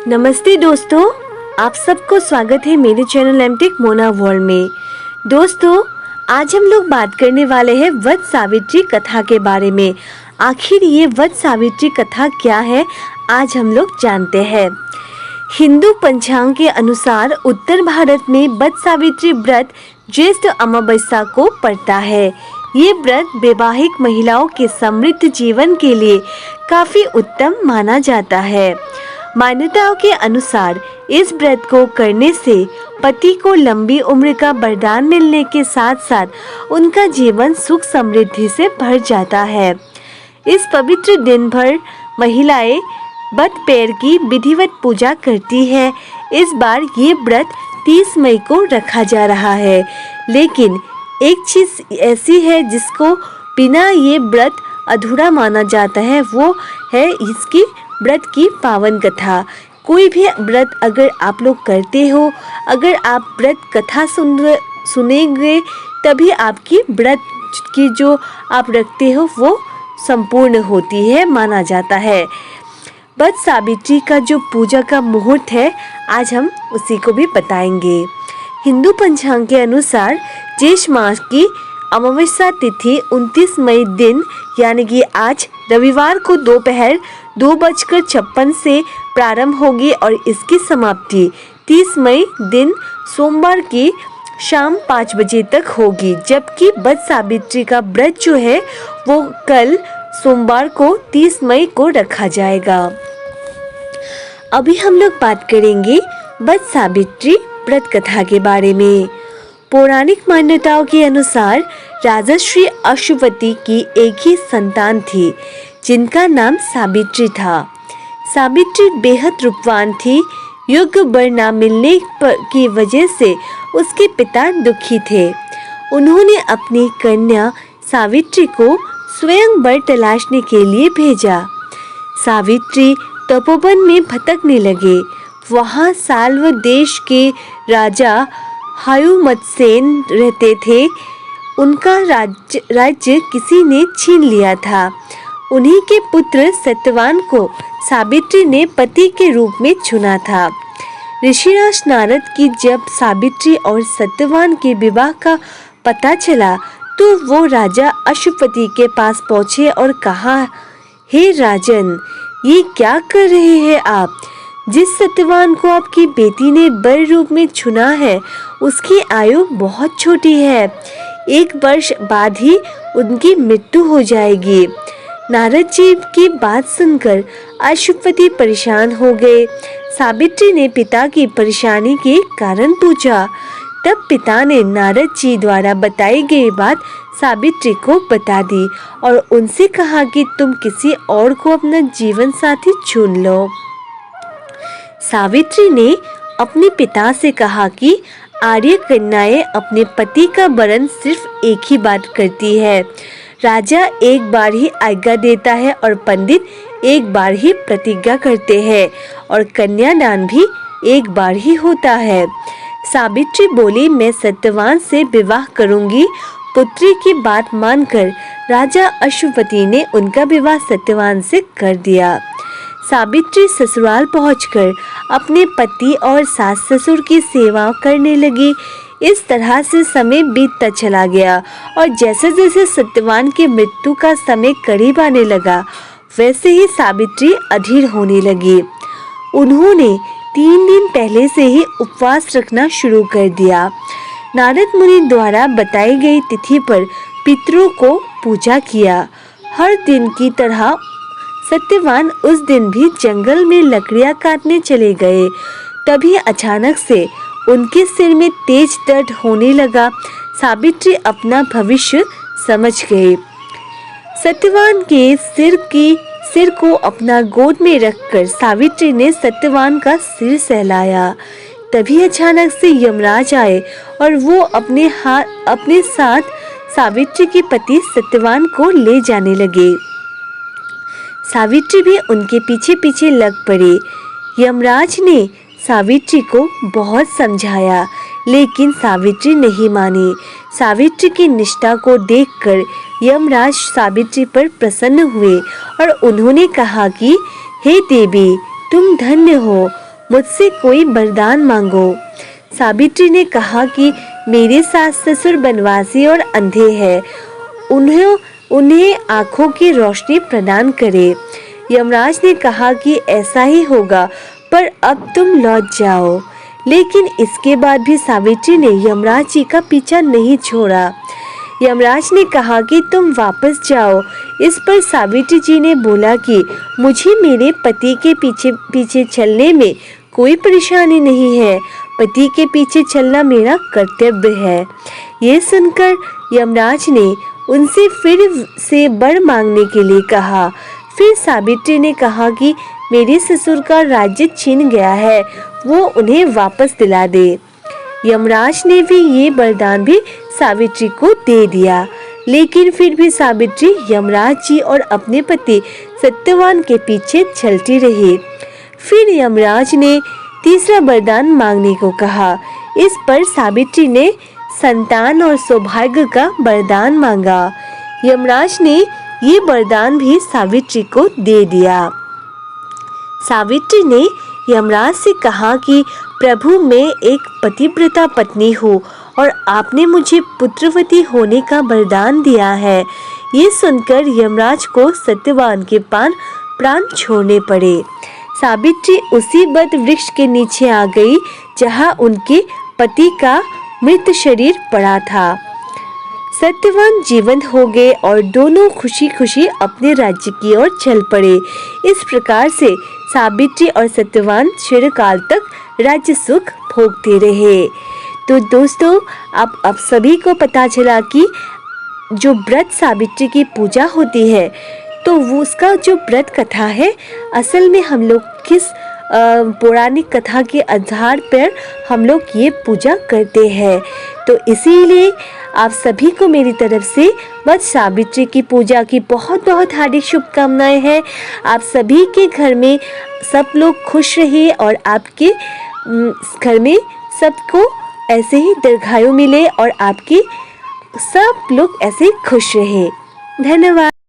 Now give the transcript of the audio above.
नमस्ते दोस्तों, आप सबको स्वागत है मेरे चैनल एमटेक मोना वर्ल्ड में। दोस्तों, आज हम लोग बात करने वाले हैं वट सावित्री कथा के बारे में। आखिर ये वट सावित्री कथा क्या है, आज हम लोग जानते हैं। हिंदू पंचांग के अनुसार उत्तर भारत में वट सावित्री व्रत ज्येष्ठ अमावस्या को पड़ता है। ये व्रत वैवाहिक महिलाओं के समृद्ध जीवन के लिए काफी उत्तम माना जाता है। मान्यताओं के अनुसार इस व्रत को करने से पति को लंबी उम्र का वरदान मिलने के साथ साथ उनका जीवन सुख समृद्धि से भर जाता है। इस पवित्र दिन भर महिलाएं वट पेड़ की विधिवत पूजा करती है। इस बार ये व्रत 30 मई को रखा जा रहा है, लेकिन एक चीज ऐसी है जिसको बिना ये व्रत अधूरा माना जाता है, वो है इसकी व्रत की पावन कथा। कोई भी व्रत अगर आप लोग करते हो, अगर आप व्रत कथा सुनेंगे तभी आपकी व्रत की जो आप रखते हो वो संपूर्ण होती है, माना जाता है। वट सावित्री का जो पूजा का मुहूर्त है, आज हम उसी को भी बताएंगे। हिंदू पंचांग के अनुसार ज्येष्ठ मास की अमावस्या तिथि 29 मई दिन यानी कि आज रविवार को दोपहर 2:56 से प्रारंभ होगी और इसकी समाप्ति 30 मई दिन सोमवार की शाम 5 बजे तक होगी। जबकि वट सावित्री का व्रत जो है वो कल सोमवार को 30 मई को रखा जाएगा। अभी हम लोग बात करेंगे वट सावित्री व्रत कथा के बारे में। पौराणिक मान्यताओं के अनुसार राजश्री अश्वती की एक ही संतान थी जिनका नाम सावित्री था। सावित्री बेहद रूपवान थी। योग्य वर न मिलने की वजह से उसके पिता दुखी थे। उन्होंने अपनी कन्या सावित्री को स्वयं वर तलाशने के लिए भेजा। सावित्री तपोवन में भटकने लगे। वहाँ साल्व देश के राजा हयुमत्सेन रहते थे। उनका राज्य किसी ने छीन लिया था। उन्हीं के पुत्र सत्यवान को सावित्री ने पति के रूप में चुना था। ऋषिराज नारद की जब सावित्री और सत्यवान के विवाह का पता चला तो वो राजा अश्वपति के पास पहुँचे और कहा, हे राजन, ये क्या कर रहे हैं आप? जिस सत्यवान को आपकी बेटी ने वर रूप में चुना है उसकी आयु बहुत छोटी है। 1 वर्ष बाद ही उनकी मृत्यु हो जाएगी। नारद जी की बात सुनकर अश्वपति परेशान हो गए। सावित्री ने पिता की परेशानी के कारण पूछा। तब पिता ने नारद जी द्वारा बताई गई बात सावित्री को बता दी और उनसे कहा कि तुम किसी और को अपना जीवन साथी चुन लो। सावित्री ने अपने पिता से कहा कि आर्य कन्याएं अपने पति का वरण सिर्फ एक ही बार करती है। राजा एक बार ही आज्ञा देता है और पंडित एक बार ही प्रतिज्ञा करते हैं और कन्यादान भी एक बार ही होता है। सावित्री बोली, मैं सत्यवान से विवाह करूंगी। पुत्री की बात मानकर राजा अश्वपति ने उनका विवाह सत्यवान से कर दिया। सावित्री ससुराल पहुंचकर अपने पति और सास ससुर की सेवा करने लगी। इस तरह से समय बीतता चला गया और जैसे जैसे सत्यवान की मृत्यु का समय करीब आने लगा वैसे ही सावित्री अधीर होने लगी। उन्होंने 3 दिन पहले से ही उपवास रखना शुरू कर दिया। नारद मुनि द्वारा बताई गई तिथि पर पितरों को पूजा किया। हर दिन की तरह सत्यवान उस दिन भी जंगल में लकड़ियां काटने चले गए। तभी अचानक से उनके सिर में तेज दर्द होने लगा। सावित्री अपना भविष्य समझ गए। सत्यवान के सिर को अपना गोद में रखकर सावित्री ने सत्यवान का सिर सहलाया। तभी अचानक से यमराज आए और वो अपने साथ सावित्री के पति सत्यवान को ले जाने लगे। सावित्री भी उनके पीछे पीछे लग पड़े। यमराज ने सावित्री को बहुत समझाया, लेकिन सावित्री नहीं मानी। सावित्री की निष्ठा को देखकर यमराज सावित्री पर प्रसन्न हुए और उन्होंने कहा कि हे देवी, तुम धन्य हो। मुझसे कोई वरदान मांगो। सावित्री ने कहा कि मेरे सास ससुर बनवासी और अंधे हैं, उन्हें आंखों की रोशनी प्रदान करे। यमराज ने कहा कि ऐसा ही होगा, पर अब तुम लौट जाओ। लेकिन इसके बाद भी सावित्री ने यमराज जी का पीछा नहीं छोड़ा। यमराज ने कहा कि तुम वापस जाओ। इस पर सावित्री जी ने बोला कि मुझे मेरे पति के पीछे पीछे चलने में कोई परेशानी नहीं है, पति के पीछे चलना मेरा कर्तव्य है। ये सुनकर यमराज ने उनसे फिर से वर मांगने के लिए कहा। फिर सावित्री ने कहा कि मेरे ससुर का राज्य छीन गया है, वो उन्हें वापस दिला दे। यमराज ने भी ये वरदान भी सावित्री को दे दिया, लेकिन फिर भी सावित्री यमराज जी और अपने पति सत्यवान के पीछे चलती रही। फिर यमराज ने तीसरा वरदान मांगने को कहा। इस पर सावित्री ने संतान और सौभाग्य का वरदान मांगा। यमराज ने ये वरदान भी सावित्री को दे दिया। सावित्री ने यमराज से कहा कि प्रभु, मैं एक पतिव्रता पत्नी हूँ और आपने मुझे पुत्रवती होने का वरदान दिया है। ये सुनकर यमराज को सत्यवान के प्राण छोड़ने पड़े। सावित्री उसी वट वृक्ष के नीचे आ गई जहाँ उनके पति का मृत शरीर पड़ा था। सत्यवान जीवंत हो गए और दोनों खुशी खुशी अपने राज्य की ओर चल पड़े। इस प्रकार से सावित्री और सत्यवान चिरकाल तक राज्य सुख भोगते रहे। तो दोस्तों, अब सभी को पता चला कि जो व्रत सावित्री की पूजा होती है, तो वो उसका जो व्रत कथा है, असल में हम लोग किस पौराणिक कथा के आधार पर हम लोग ये पूजा करते हैं। तो इसीलिए आप सभी को मेरी तरफ से वट सावित्री की पूजा की बहुत बहुत हार्दिक शुभकामनाएं हैं। आप सभी के घर में सब लोग खुश रहिए और आपके घर में सबको ऐसे ही दीर्घायु मिले और आपके सब लोग ऐसे खुश रहे। धन्यवाद।